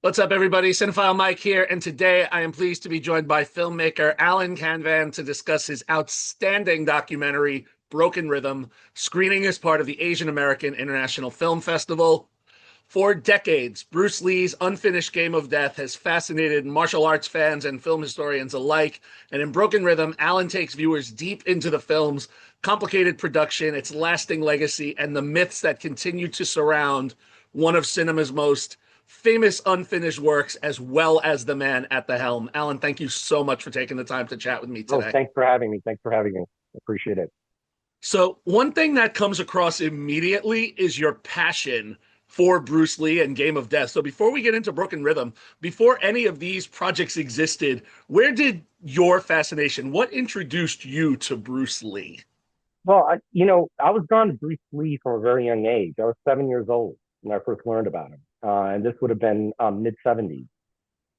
What's up, everybody? Cinephile Mike here, and today I am pleased to be joined by filmmaker Alan Canvan to discuss his outstanding documentary, Broken Rhythm, screening as part of the Asian American International Film Festival. For decades, Bruce Lee's unfinished Game of Death has fascinated martial arts fans and film historians alike, and in Broken Rhythm, Alan takes viewers deep into the film's complicated production, its lasting legacy, and the myths that continue to surround one of cinema's most famous unfinished works, as well as the man at the helm. Alan, thank you so much for taking the time to chat with me Oh, today. thanks for having me. Thanks for having me. Appreciate it. So, one thing that comes across immediately is your passion for Bruce Lee and Game of Death. So, before we get into Broken Rhythm, before any of these projects existed, where did your fascination, what introduced you to Bruce Lee? Well, I was drawn to Bruce Lee from a very young age. I was 7 years old when I first learned about him, and this would have been mid '70s.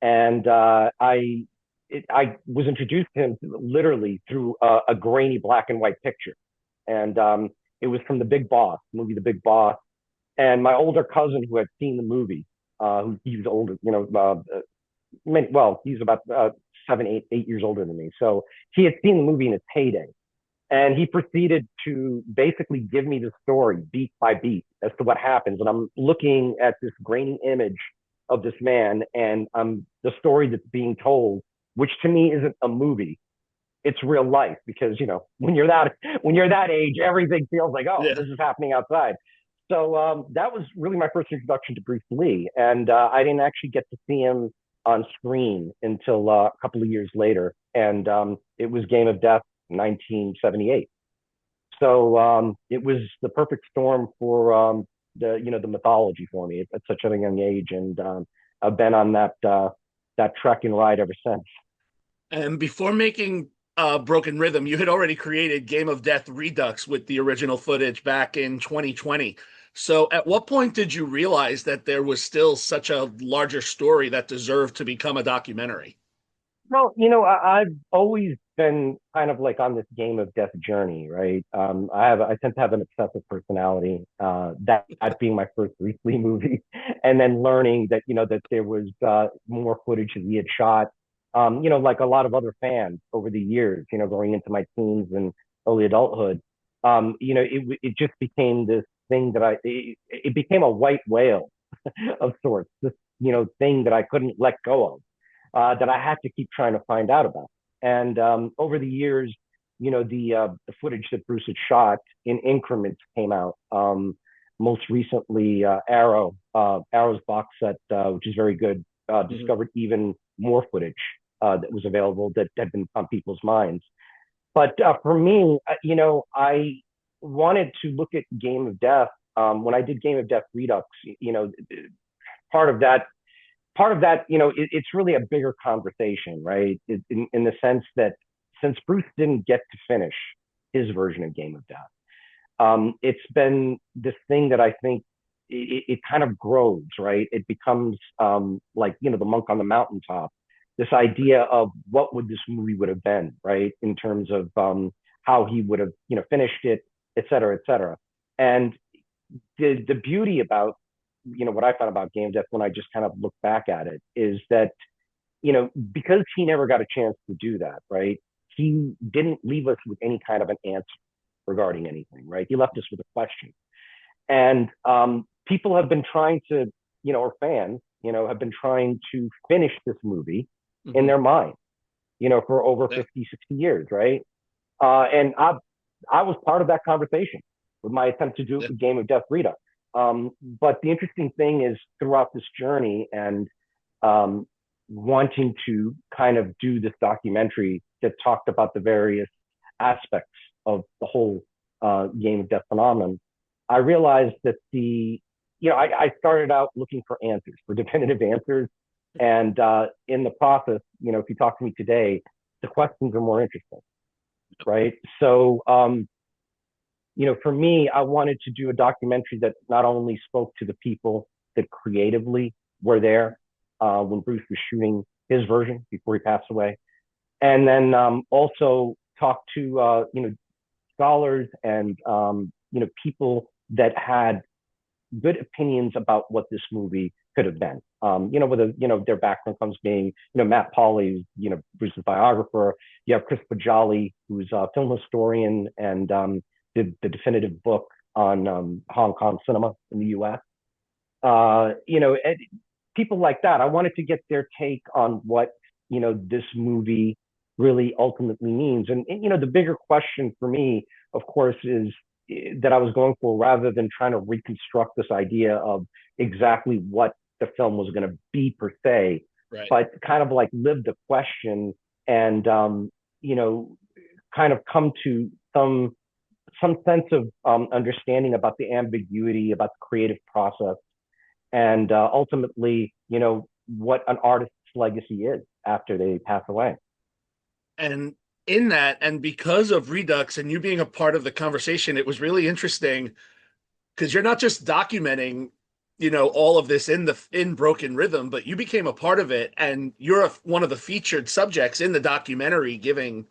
And I was introduced to him literally through a grainy black and white picture, and it was from The Big Boss movie, The Big Boss. And my older cousin who had seen the movie, he was older, well, he's about 7, 8 years older than me. So he had seen the movie in its heyday. And he proceeded to basically give me the story beat by beat as to what happens. And I'm looking at this grainy image of this man and the story that's being told, which to me isn't a movie. It's real life because, when you're that age, everything feels like, oh, Yeah. this is happening outside. So that was really my first introduction to Bruce Lee. And I didn't actually get to see him on screen until a couple of years later. And it was Game of Death 1978. So it was the perfect storm for the mythology for me at such a young age, and I've been on that trek and ride ever since. And before making Broken Rhythm, you had already created Game of Death Redux with the original footage back in 2020. So, at what point did you realize that there was still such a larger story that deserved to become a documentary? Well, I've always been kind of like on this Game of Death journey, right? I tend to have an obsessive personality. That being my first Bruce Lee movie, and then learning that that there was more footage that he had shot. Like a lot of other fans over the years, going into my teens and early adulthood, it just became this thing that it became a white whale of sorts. This thing that I couldn't let go of, that I had to keep trying to find out about. And over the years, the footage that Bruce had shot in increments came out. Most recently, Arrow's box set, which is very good, Mhm. discovered even more footage that was available that had been on people's minds. But for me, I wanted to look at Game of Death. When I did Game of Death Redux, part of that it's really a bigger conversation, right? In the sense that since Bruce didn't get to finish his version of Game of Death, it's been this thing that I think it kind of grows, right? It becomes like, the monk on the mountaintop, this idea of what would this movie would have been, right? In terms of how he would have, finished it, et cetera, et cetera. And the beauty about what I found about Game of Death when I just kind of look back at it is that because he never got a chance to do that, right? He didn't leave us with any kind of an answer regarding anything, right? He left us with a question, and people have been trying to, or fans, have been trying to finish this movie in Mhm. their mind, for over Yeah. 50, 60 years, right? And I was part of that conversation with my attempt to do Yeah. a Game of Death Redux. But the interesting thing is throughout this journey and um, wanting to kind of do this documentary that talked about the various aspects of the whole Game of Death phenomenon, I realized that I started out looking for answers, for definitive answers. And in the process, if you talk to me today, the questions are more interesting, right? So, for me, I wanted to do a documentary that not only spoke to the people that creatively were there when Bruce was shooting his version before he passed away, and then also talk to scholars and people that had good opinions about what this movie could have been. With their background comes being, Matt Pauly, Bruce's biographer. You have Christopher Jolly, who's a film historian and did the definitive book on Hong Kong cinema in the U.S. People like that. I wanted to get their take on what this movie really ultimately means. And the bigger question for me, of course, is that I was going for, rather than trying to reconstruct this idea of exactly what the film was going to be per se, Right. but kind of like live the question and kind of come to some sense of understanding about the ambiguity, about the creative process, and ultimately, what an artist's legacy is after they pass away. And in that, and because of Redux and you being a part of the conversation, it was really interesting because you're not just documenting, all of this in Broken Rhythm, but you became a part of it, and you're one of the featured subjects in the documentary giving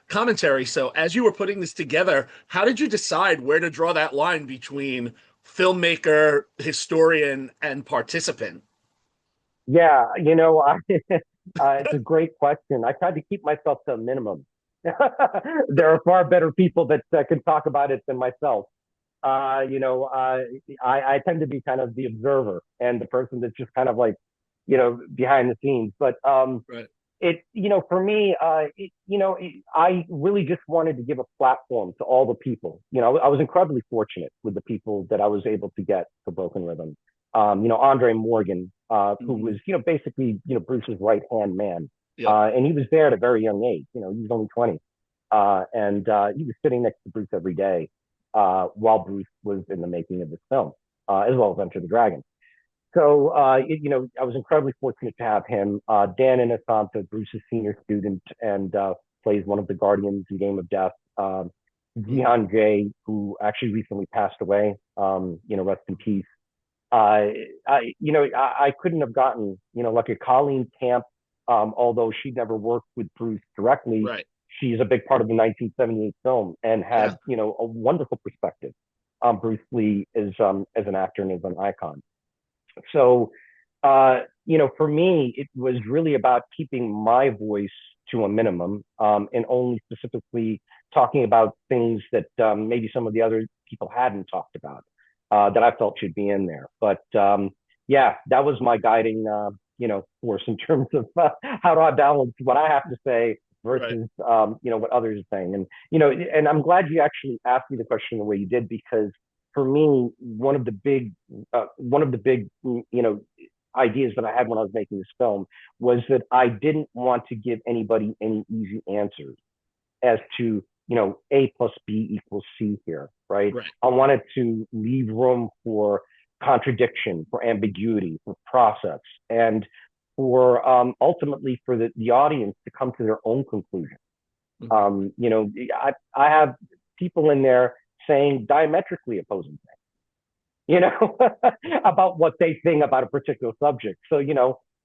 commentary. So as you were putting this together, how did you decide where to draw that line between filmmaker, historian, and participant? Yeah, it's a great question. I tried to keep myself to a minimum. There are far better people that can talk about it than myself. I tend to be kind of the observer and the person that's just kind of like, behind the scenes. But Right. for me, I really just wanted to give a platform to all the people. I was incredibly fortunate with the people that I was able to get for Broken Rhythm. Andre Morgan, who Mm-hmm. was, basically, Bruce's right hand man. Yep. And he was there at a very young age. He was only 20. And he was sitting next to Bruce every day while Bruce was in the making of this film, as well as Enter the Dragon. So, I was incredibly fortunate to have him. Dan Inasanta, Bruce's senior student, and plays one of the Guardians in Game of Death. Mm-hmm. Jihan Jay, who actually recently passed away. Rest in peace. I couldn't have gotten, like a Colleen Camp, although she never worked with Bruce directly. Right. She's a big part of the 1978 film and Yeah. had, a wonderful perspective on Bruce Lee as an actor and as an icon. So, for me, it was really about keeping my voice to a minimum, and only specifically talking about things that maybe some of the other people hadn't talked about, that I felt should be in there. But yeah, that was my guiding, force in terms of how do I balance what I have to say Right. versus, what others are saying. And I'm glad you actually asked me the question the way you did, because for me, one of the big, ideas that I had when I was making this film was that I didn't want to give anybody any easy answers as to, A plus B equals C here, right? Right. I wanted to leave room for contradiction, for ambiguity, for process, and for ultimately for the audience to come to their own conclusion. Mm-hmm. I have people in there saying diametrically opposing things, about what they think about a particular subject. So,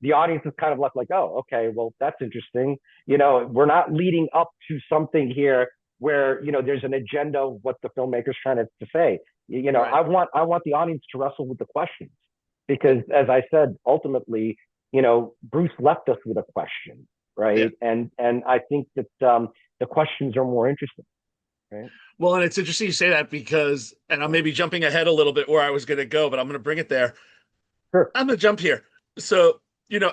the audience is kind of like, oh, okay, well, that's interesting. We're not leading up to something here where, there's an agenda of what the filmmaker's trying to say. Right. I want the audience to wrestle with the questions, because as I said, ultimately, Bruce left us with a question, Yeah. right? And I think that the questions are more interesting, right? Well, and it's interesting you say that because, and I'm maybe jumping ahead a little bit where I was going to go, but I'm going to bring it there. Sure. I'm going to jump here. So,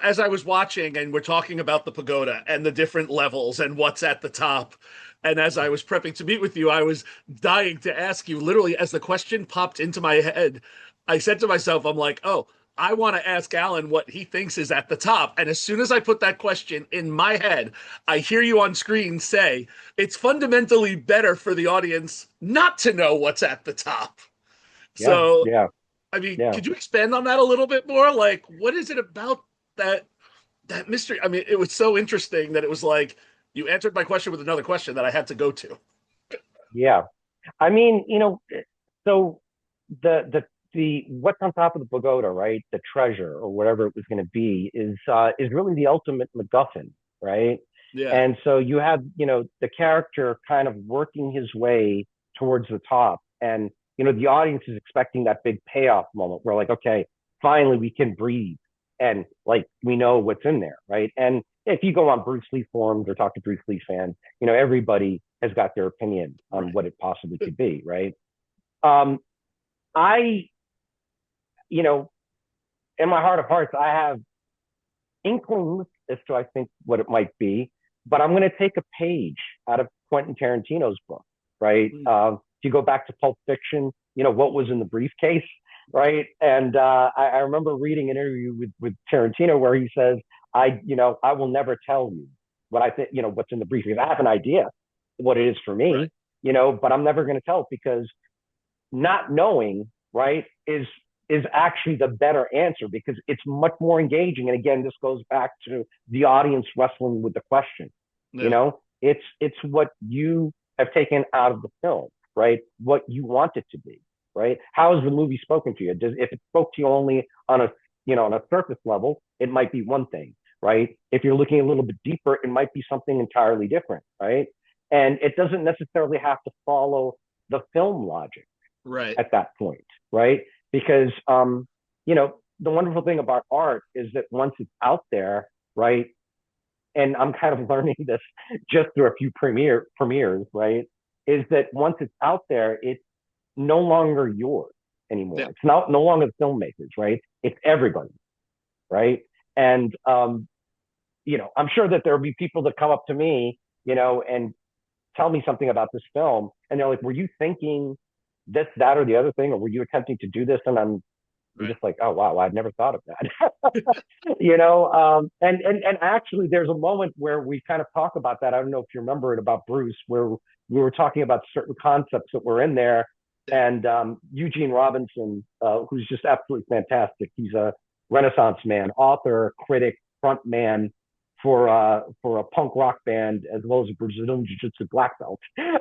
as I was watching and we're talking about the pagoda and the different levels and what's at the top, and as I was prepping to meet with you, I was dying to ask you, literally, as the question popped into my head, I said to myself, I'm like, oh, I want to ask Alan what he thinks is at the top. And as soon as I put that question in my head, I hear you on screen say, it's fundamentally better for the audience not to know what's at the top. Yeah, So, yeah, I mean, yeah. could you expand on that a little bit more? Like, what is it about that mystery? I mean, it was so interesting that it was like you answered my question with another question that I had to go to. Yeah. I mean, so the what's on top of the pagoda, right? The treasure or whatever it was going to be is really the ultimate MacGuffin, right? Yeah. And so you have, the character kind of working his way towards the top. And the audience is expecting that big payoff moment. We're like, okay, finally we can breathe and like we know what's in there, right? And if you go on Bruce Lee forums or talk to Bruce Lee fans, everybody has got their opinion on Right. what it possibly could be, right? Um, I, you know, in my heart of hearts, I have inklings as to I think what it might be, but I'm going to take a page out of Quentin Tarantino's book, right? Mm. If you go back to Pulp Fiction, what was in the briefcase, right? And I remember reading an interview with Tarantino where he says, I will never tell you what I think, what's in the briefcase. I have an idea what it is for Right. me, but I'm never going to tell because not knowing, right, is actually the better answer because it's much more engaging. And again, this goes back to the audience wrestling with the question. Yeah. It's what you have taken out of the film, right? What you want it to be, right? How has the movie spoken to you? If it spoke to you only on a surface level, it might be one thing, right? If you're looking a little bit deeper, it might be something entirely different, right? And it doesn't necessarily have to follow the film logic Right. at that point, right? Because the wonderful thing about art is that once it's out there, right? And I'm kind of learning this just through a few premieres, right? Is that once it's out there, it's no longer yours Yeah. anymore. It's not no longer the filmmakers, right? It's everybody, right? And I'm sure that there'll be people that come up to me, and tell me something about this film, and they're like, "Were you thinking this, that, or the other thing, or were you attempting to do this?" And I'm Right. just like, "Oh wow, I'd never thought of that." And actually, there's a moment where we kind of talk about that. I don't know if you remember it about Bruce, where we were talking about certain concepts that were in there, Yeah. and Eugene Robinson, who's just absolutely fantastic. He's a Renaissance man, author, critic, front man for a punk rock band as well as a Brazilian Jiu-Jitsu black belt.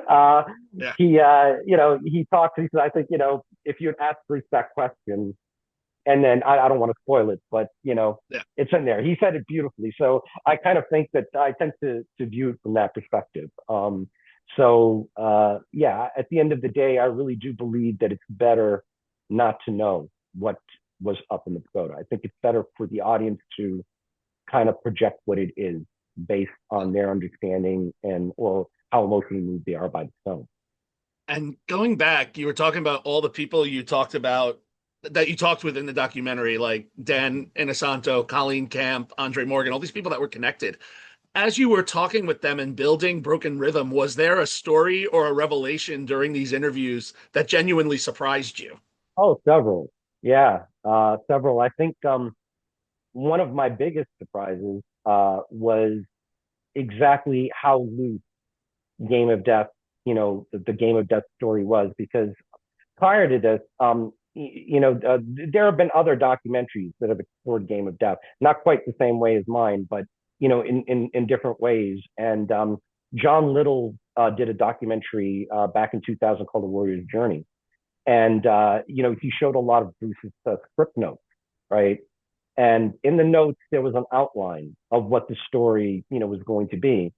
Uh, Yeah. he talks. He said, I think if you had asked Bruce that question, and then I don't want to spoil it, but Yeah. it's in there. He said it beautifully. So I kind of think that I tend to view it from that perspective. Yeah, at the end of the day, I really do believe that it's better not to know what was up in the pagoda. I think it's better for the audience to kind of project what it is based on their understanding and or how emotionally moved they are by the film. And going back, you were talking about all the people you talked about that you talked with in the documentary, like Dan Inosanto, Colleen Camp, Andre Morgan, all these people that were connected. As you were talking with them and building Broken Rhythm, was there a story or a revelation during these interviews that genuinely surprised you? Oh, several. Yeah, several. I think one of my biggest surprises was exactly how loose Game of Death, the Game of Death story was, because prior to this, there have been other documentaries that have explored Game of Death, not quite the same way as mine, but in different ways. And John Little did a documentary back in 2000 called The Warrior's Journey, and he showed a lot of Bruce's script notes, right? And in the notes there was an outline of what the story was going to be.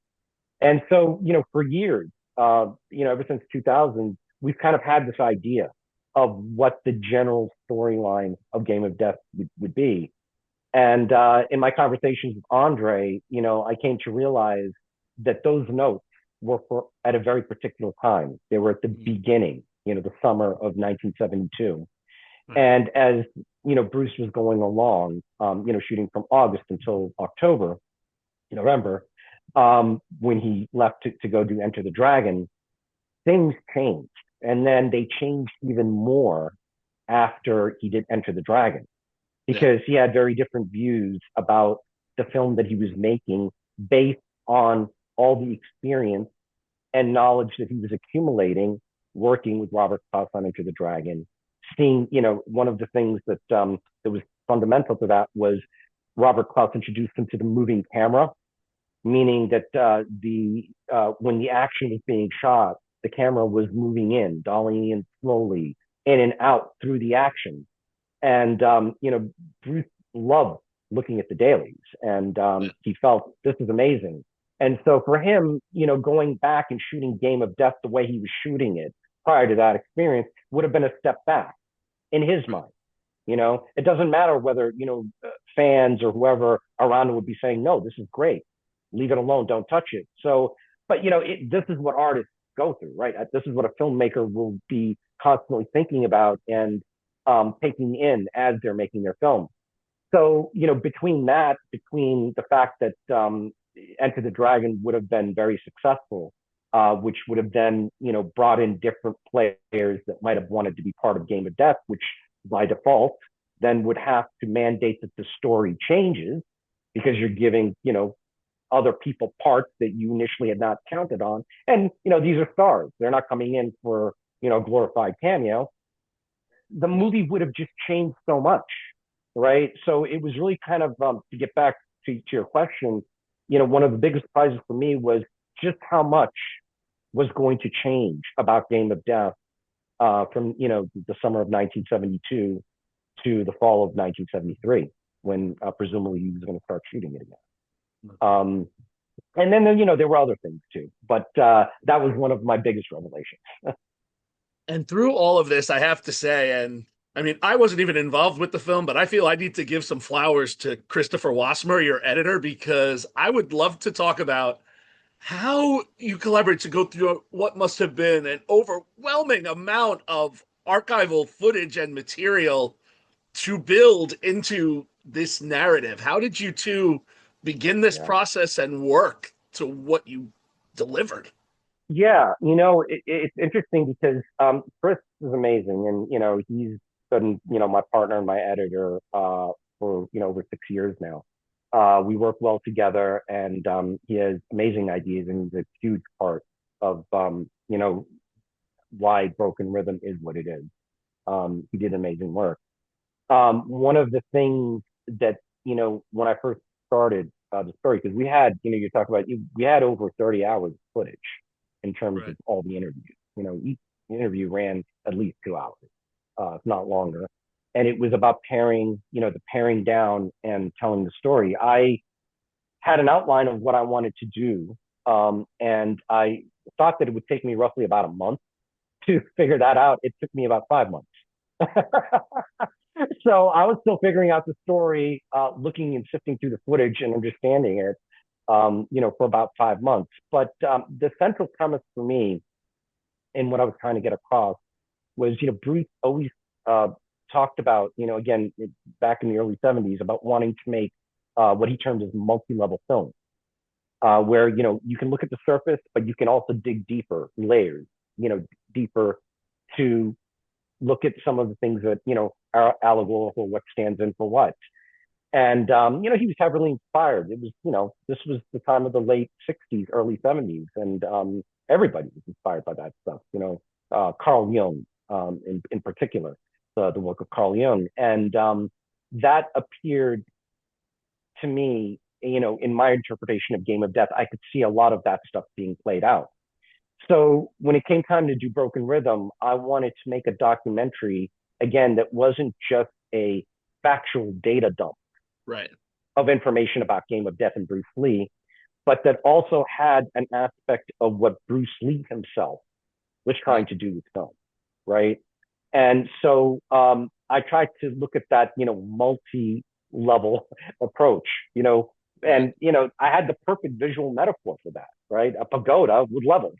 And so for years, ever since 2000, we've kind of had this idea of what the general storyline of Game of Death would be. And in my conversations with Andre, I came to realize that those notes were at a very particular time. They were at the Mm. beginning, the summer of 1972. Right. And as Bruce was going along, shooting from August until October, November, when he left to go do Enter the Dragon, things changed, and then they changed even more after he did Enter the Dragon, Yeah. because he had very different views about the film that he was making based on all the experience and knowledge that he was accumulating working with Robert Klaus on Enter the Dragon. Seeing, one of the things that was fundamental to that was Robert Klaus introduced him to the moving camera, meaning that the when the action was being shot, the camera was moving in, dollying in slowly, in and out through the action. And Bruce loved looking at the dailies, and Yeah. he felt this is amazing. And so for him, going back and shooting Game of Death the way he was shooting it prior to that experience would have been a step back in his mind. It doesn't matter whether, fans or whoever around him would be saying, no, this is great. Leave it alone. Don't touch it. So, but, this is what artists go through, right? This is what a filmmaker will be constantly thinking about and taking in as they're making their film. So, between the fact that Enter the Dragon would have been very successful, which would have then, brought in different players that might have wanted to be part of Game of Death, which by default then would have to mandate that the story changes because you're giving, other people parts that you initially had not counted on. And, these are stars. They're not coming in for, glorified cameo. The movie would have just changed so much, right? So it was really kind of, to get back to your question, one of the biggest surprises for me was just how much was going to change about Game of Death from, the summer of 1972 to the fall of 1973, when presumably he was going to start shooting it again. And then, there were other things too, but that was one of my biggest revelations. And through all of this, I have to say, and I mean, I wasn't even involved with the film, but I feel I need to give some flowers to Christopher Wasmer, your editor, because I would love to talk about how you collaborate to go through what must have been an overwhelming amount of archival footage and material to build into this narrative. How did you two begin this Yeah. process and work to what you delivered? Yeah, it's interesting because Chris is amazing, and he's been my partner and my editor for over 6 years now. We work well together, and he has amazing ideas, and he's a huge part of why Broken Rhythm is what it is. He did amazing work. One of the things that when I first started the story, because we had you talk about we had over 30 hours of footage in terms Right. of all the interviews. Each interview ran at least 2 hours, if not longer. And it was about the paring down and telling the story. I had an outline of what I wanted to do. And I thought that it would take me roughly about a month to figure that out. It took me about 5 months. So I was still figuring out the story, looking and sifting through the footage and understanding it, for about 5 months. But the central premise for me and what I was trying to get across was, Bruce always talked about, again, back in the early 70s, about wanting to make what he termed as multi-level films, where, you can look at the surface, but you can also dig deeper layers, deeper to look at some of the things that, are allegorical, what stands in for what. And, he was heavily inspired. It was, this was the time of the late 60s, early 70s. And everybody was inspired by that stuff, Carl Jung in particular, the work of Carl Jung. And that appeared to me, in my interpretation of Game of Death, I could see a lot of that stuff being played out. So when it came time to do Broken Rhythm, I wanted to make a documentary, again, that wasn't just a factual data dump Right. of information about Game of Death and Bruce Lee, but that also had an aspect of what Bruce Lee himself was trying to do with film, right? And so I tried to look at that, multi-level approach, and I had the perfect visual metaphor for that, right? A pagoda with levels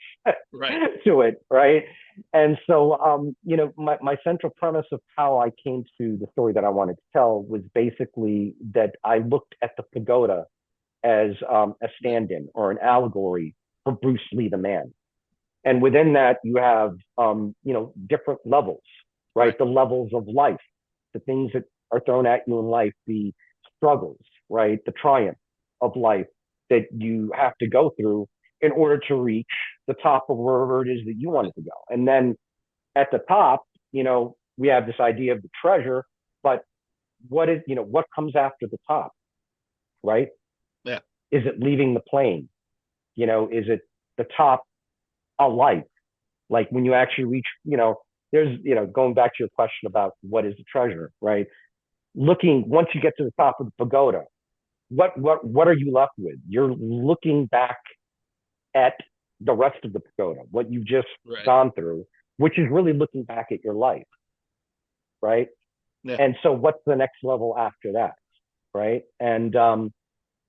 Right. to it, right? And so, my central premise of how I came to the story that I wanted to tell was basically that I looked at the pagoda as a stand-in or an allegory for Bruce Lee, the man. And within that, you have, different levels, right? Right. The levels of life, the things that are thrown at you in life, the struggles, right? The triumph of life that you have to go through in order to reach the top of wherever it is that you wanted to go. And then at the top, we have this idea of the treasure, but what comes after the top, right? Yeah. Is it leaving the plane? Is it the top of life? Like when you actually reach, there's, going back to your question about what is the treasure, right? Once you get to the top of the pagoda, what are you left with? You're looking back at the rest of the pagoda, what you've just Right. gone through, which is really looking back at your life, right? Yeah. And so what's the next level after that, right? And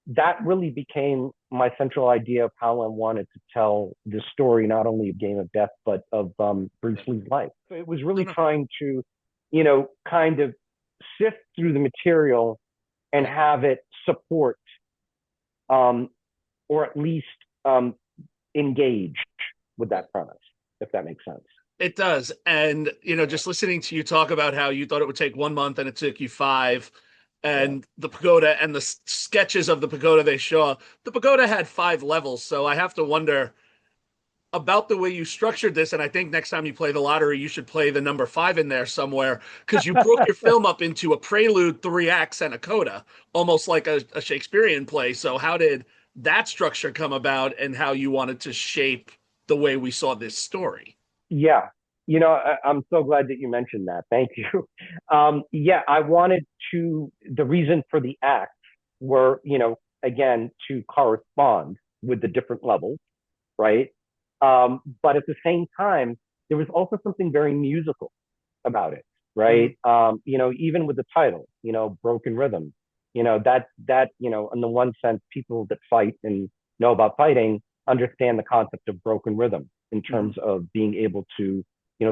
that really became my central idea of how I wanted to tell the story, not only of Game of Death, but of Bruce Yeah. Lee's life. So it was No, really no. trying to, kind of sift through the material and Yeah. have it support, um, or at least um, engage with Yeah. that premise, if that makes sense. It does. And, just listening to you talk about how you thought it would take 1 month and it took you five, Yeah. and the pagoda and the sketches of the pagoda they show, the pagoda had 5 levels. So I have to wonder about the way you structured this. And I think next time you play the lottery, you should play the number five in there somewhere because you broke your film up into a prelude, 3 acts, and a coda, almost like a Shakespearean play. So, how did that structure come about and how you wanted to shape the way we saw this story? Yeah. I'm so glad that you mentioned that. Thank you. Yeah, I wanted the reason for the acts were, again, to correspond with the different levels, right? But at the same time, there was also something very musical about it, Mm-hmm. right? Even with the title, Broken Rhythm, in the one sense, people that fight and know about fighting understand the concept of broken rhythm in Mm-hmm. terms of being able to,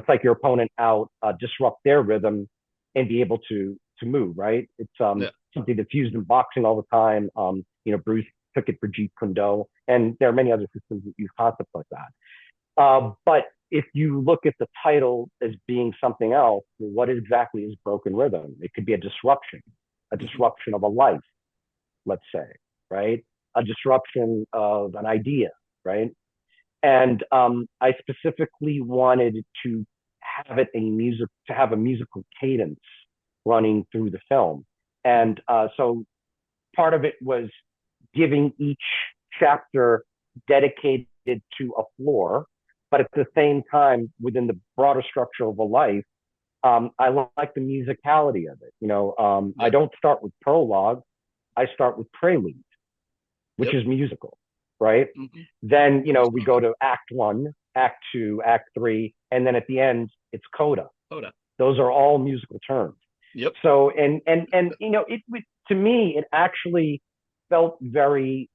psych your opponent out, disrupt their rhythm, and be able to move, right? It's Yeah. something that's used in boxing all the time. Bruce took it for Jeet Kune Do, and there are many other systems that use concepts like that. But if you look at the title as being something else, what exactly is broken rhythm? It could be a Mm-hmm. disruption of a life, let's say, right? A disruption of an idea, right? And I specifically wanted to have a musical cadence running through the film, and so part of it was giving each chapter dedicated to a floor, but at the same time, within the broader structure of a life, I like the musicality of it. I Yep. don't start with prologue; I start with prelude, which Yep. is musical, right? Mm-hmm. Then Very we strong. go to Act One, Act Two, Act Three, and then at the end, it's coda. Hold on. Those are all musical terms. Yep. So and to me it actually felt very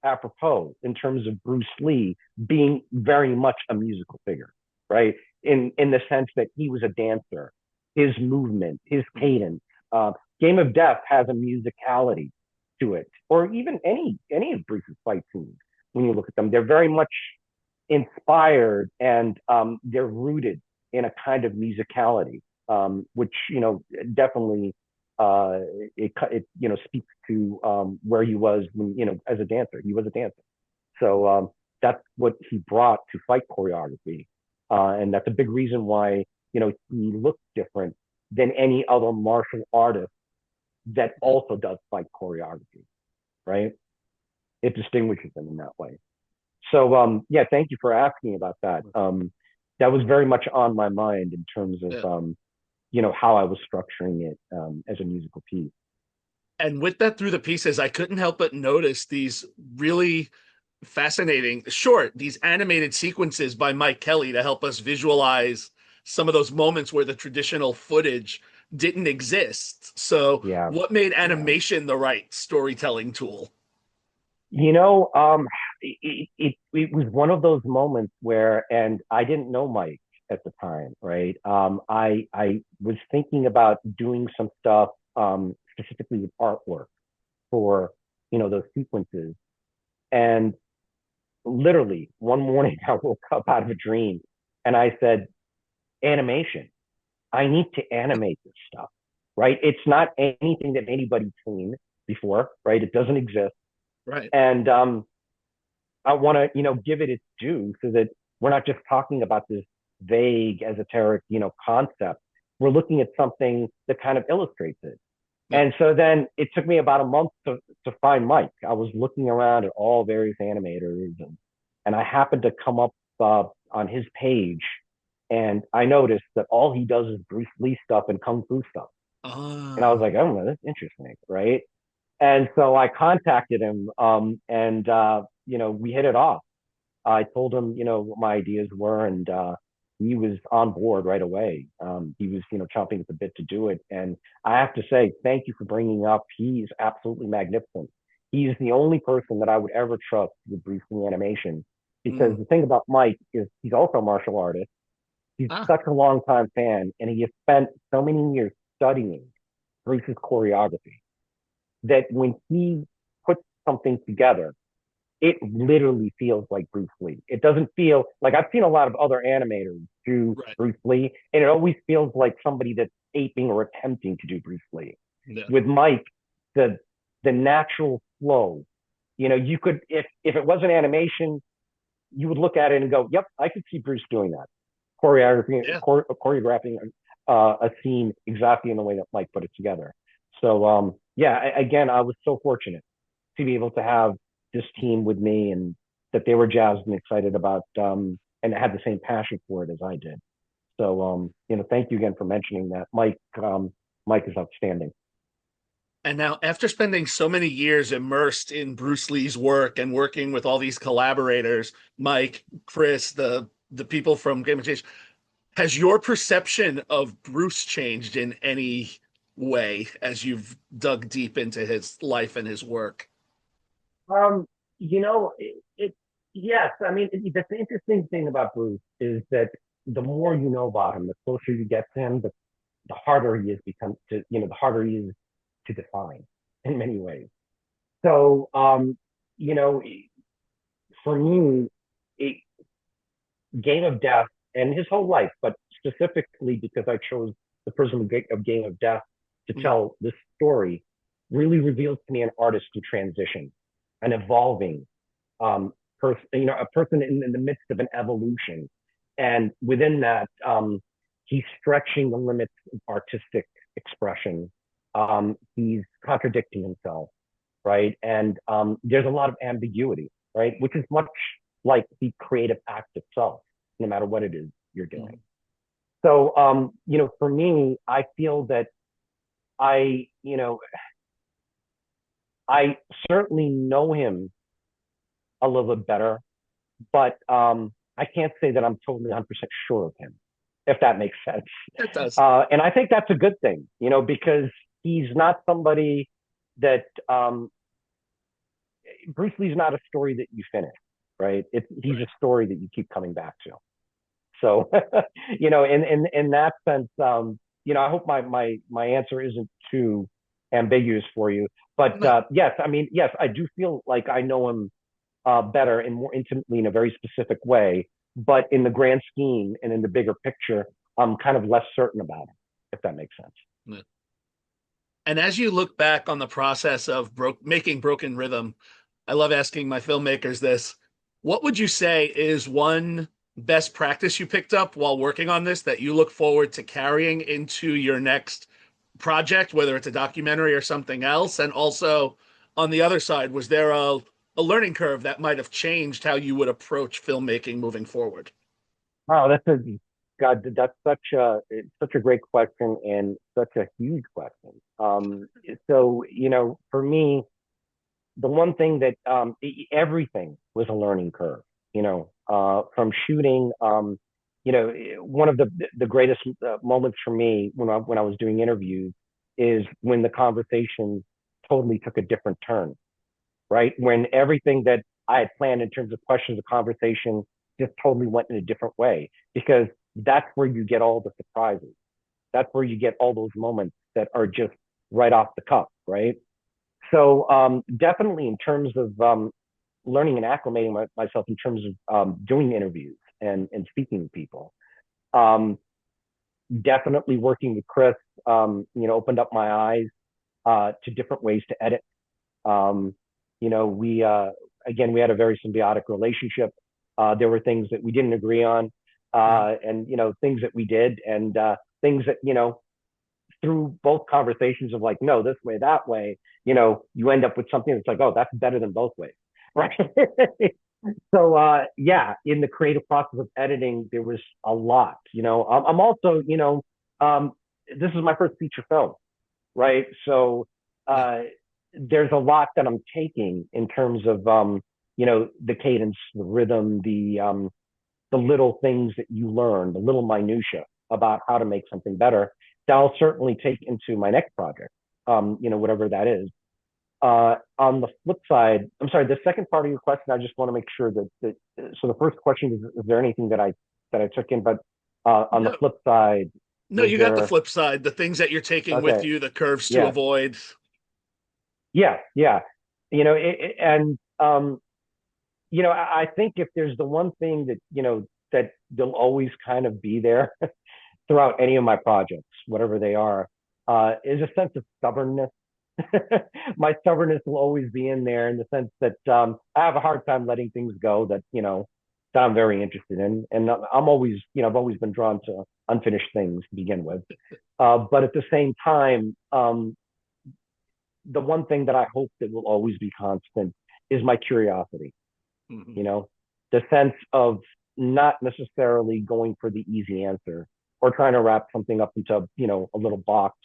apropos in terms of Bruce Lee being very much a musical figure, right? In the sense that he was a dancer, his movement, his Mm-hmm. cadence. Game of Death has a musicality to it, or even any of Bruce's fight scenes. When you look at them, they're very much inspired and they're rooted in a kind of musicality, which definitely uh, it speaks to where he was when as a dancer. He was a dancer, so that's what he brought to fight choreography, and that's a big reason why he looks different than any other martial artist that also does fight choreography. Right? It distinguishes him in that way. So yeah, thank you for asking about that. That was very much on my mind in terms of Yeah. how I was structuring it as a musical piece. And with that through the pieces, I couldn't help but notice these really fascinating, short, these animated sequences by Mike Kelly to help us visualize some of those moments where the traditional footage didn't exist. So, Yeah, what made yeah. animation the right storytelling tool? You know, it was one of those moments where, and I didn't know Mike at the time, right? I was thinking about doing some stuff specifically with artwork for those sequences, and literally one morning I woke up out of a dream and I said, animation. I need to animate this stuff, right? It's not anything that anybody's seen before, right? It doesn't exist. Right. And I want to, give it its due so that we're not just talking about this vague, esoteric, concept. We're looking at something that kind of illustrates it. Yeah. And so then it took me about a month to find Mike. I was looking around at all various animators, and I happened to come up on his page, and I noticed that all he does is Bruce Lee stuff and Kung Fu stuff. And I was Ah, like, oh, that's interesting, right? And so I contacted him, and we hit it off. I told him, what my ideas were, and he was on board right away. He was, chomping at the bit to do it. And I have to say, thank you for bringing up. He's absolutely magnificent. He's the only person that I would ever trust with Bruce Lee animation, because Mm. the thing about Mike is he's also a martial artist. He's Ah, such a long time fan, and he has spent so many years studying Bruce's choreography that when he puts something together, it literally feels like Bruce Lee. It doesn't feel like, I've seen a lot of other animators do right. Bruce Lee, and it always feels like somebody that's aping or attempting to do Bruce Lee. Yeah. With Mike, the the natural flow, you could, if it wasn't animation, you would look at it and go, "Yep, I could see Bruce doing that, Yeah. choreographing a scene exactly in the way that Mike put it together." So, yeah, again, I was so fortunate to be able to have this team with me, and that they were jazzed and excited about, and had the same passion for it as I did. So, thank you again for mentioning that. Mike is outstanding. And now, after spending so many years immersed in Bruce Lee's work and working with all these collaborators, Mike, Chris, the people from Game of Death, has your perception of Bruce changed in any way as you've dug deep into his life and his work? Um, yes. I mean, the interesting thing about Bruce is that the more you know about him, the closer you get to him, the harder he is the harder he is to define in many ways. So, you know, for me, it, Game of Death and his whole life, but specifically because I chose the prism of Game of Death to Mm, tell this story, really reveals to me an artist in transition, an evolving person, a person in the midst of an evolution. And within that, he's stretching the limits of artistic expression. He's contradicting himself, right? And there's a lot of ambiguity, right? Which is much like the creative act itself, no matter what it is you're mm, doing. So, for me, I feel that I, you know, I certainly know him a little bit better, but I can't say that I'm totally 100% sure of him, if that makes sense. it does. And I think that's a good thing, because he's not somebody that Bruce Lee's not a story that you finish, right? He's Right. a story that you keep coming back to. So, in that sense, I hope my answer isn't too ambiguous for you. But No. yes, I mean, yes, I do feel like I know him better and more intimately in a very specific way. But in the grand scheme and in the bigger picture, I'm kind of less certain about it, if that makes sense. No. And as you look back on the process of making Broken Rhythm, I love asking my filmmakers this. What would you say is one best practice you picked up while working on this that you look forward to carrying into your next project, whether it's a documentary or something else? And also, on the other side, was there a learning curve that might have changed how you would approach filmmaking moving forward? Oh, that's such a great question and such a huge question. So for me, the one thing that everything was a learning curve. From shooting. One of the greatest moments for me when I was doing interviews is when the conversation totally took a different turn, right? When everything that I had planned in terms of questions of conversation just totally went in a different way, because that's where you get all the surprises. That's where you get all those moments that are just right off the cuff, right? So, definitely in terms of learning and acclimating myself in terms of doing interviews and speaking to people. Um, Definitely working with Chris, opened up my eyes to different ways to edit. Um, we again, we had a very symbiotic relationship. There were things that we didn't agree on, Mhm. and things that we did, and things that through both conversations of like, no, this way, that way, you end up with something that's like, oh, that's better than both ways, right? So, yeah, in the creative process of editing, there was a lot. I'm also, this is my first feature film, right? So, Yeah. uh, there's a lot that I'm taking in terms of, the cadence, the rhythm, the little things that you learn, the little minutia about how to make something better, that I'll certainly take into my next project, whatever that is. On the flip side, I'm sorry, the second part of your question, I just want to make sure that so the first question is there anything that I took in, but on the No, flip side, no, was you got the there, flip side, the things that you're taking with okay, you, the curves to yeah, avoid. yeah, yeah, and I think if there's the one thing that, that they'll always kind of be there throughout any of my projects, whatever they are, is a sense of stubbornness. My stubbornness will always be in there in the sense that I have a hard time letting things go that, that I'm very interested in. And I'm always, I've always been drawn to unfinished things to begin with. But at the same time, the one thing that I hope that will always be constant is my curiosity, Mhm. you know, the sense of not necessarily going for the easy answer or trying to wrap something up into, a little box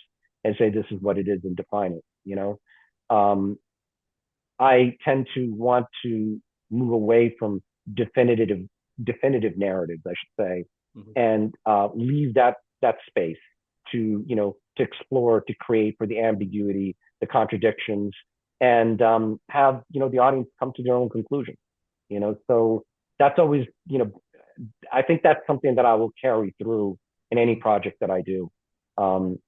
and say, this is what it is and define it. Um, I tend to want to move away from definitive narratives, I should say, Mhm. and leave that space to to explore, to create for the ambiguity, the contradictions, and have the audience come to their own conclusion. So that's always I think that's something that I will carry through in any Mhm. project that I do,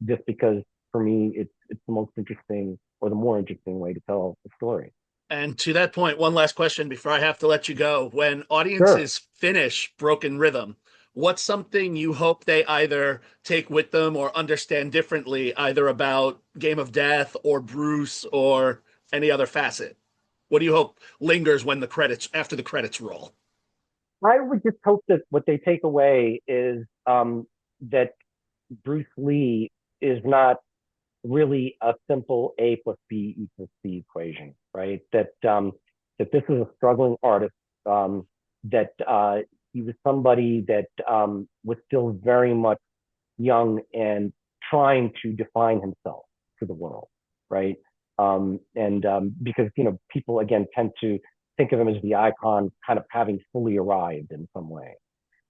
just because for me it's the most interesting or the more interesting way to tell a story. And to that point, one last question before I have to let you go. When Sure. audiences finish Broken Rhythm, what's something you hope they either take with them or understand differently, either about Game of Death or Bruce or any other facet? What do you hope lingers when after the credits roll? I would just hope that what they take away is that Bruce Lee is not really a simple A plus B equals C equation, right? That this is a struggling artist, that he was somebody that was still very much young and trying to define himself to the world, right? And because people again tend to think of him as the icon, kind of having fully arrived in some way,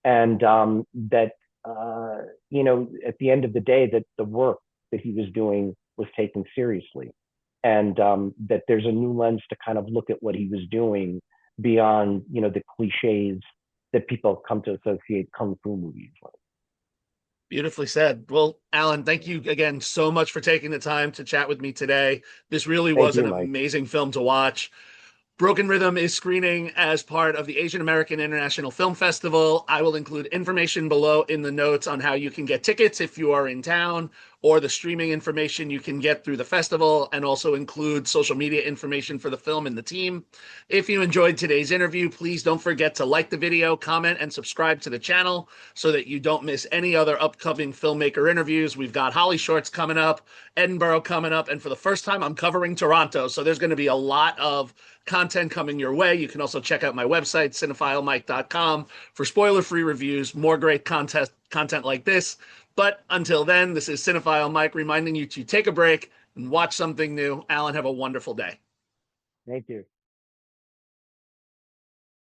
and that at the end of the day, that the work that he was doing was taken seriously, and that there's a new lens to kind of look at what he was doing beyond the cliches that people come to associate kung fu movies with. Beautifully said. Well, Alan, thank you again so much for taking the time to chat with me today. This really Thank was an you, Mike. amazing film to watch. Broken Rhythm is screening as part of the Asian American International Film Festival. I will include information below in the notes on how you can get tickets if you are in town, or the streaming information you can get through the festival, and also include social media information for the film and the team. If you enjoyed today's interview, please don't forget to like the video, comment, and subscribe to the channel so that you don't miss any other upcoming filmmaker interviews. We've got Holly Shorts coming up, Edinburgh coming up, and for the first time, I'm covering Toronto. So there's going to be a lot of content coming your way. You can also check out my website, cinephilemike.com, for spoiler-free reviews, more great content like this. But until then, this is Cinephile Mike reminding you to take a break and watch something new. Alan, have a wonderful day. Thank you.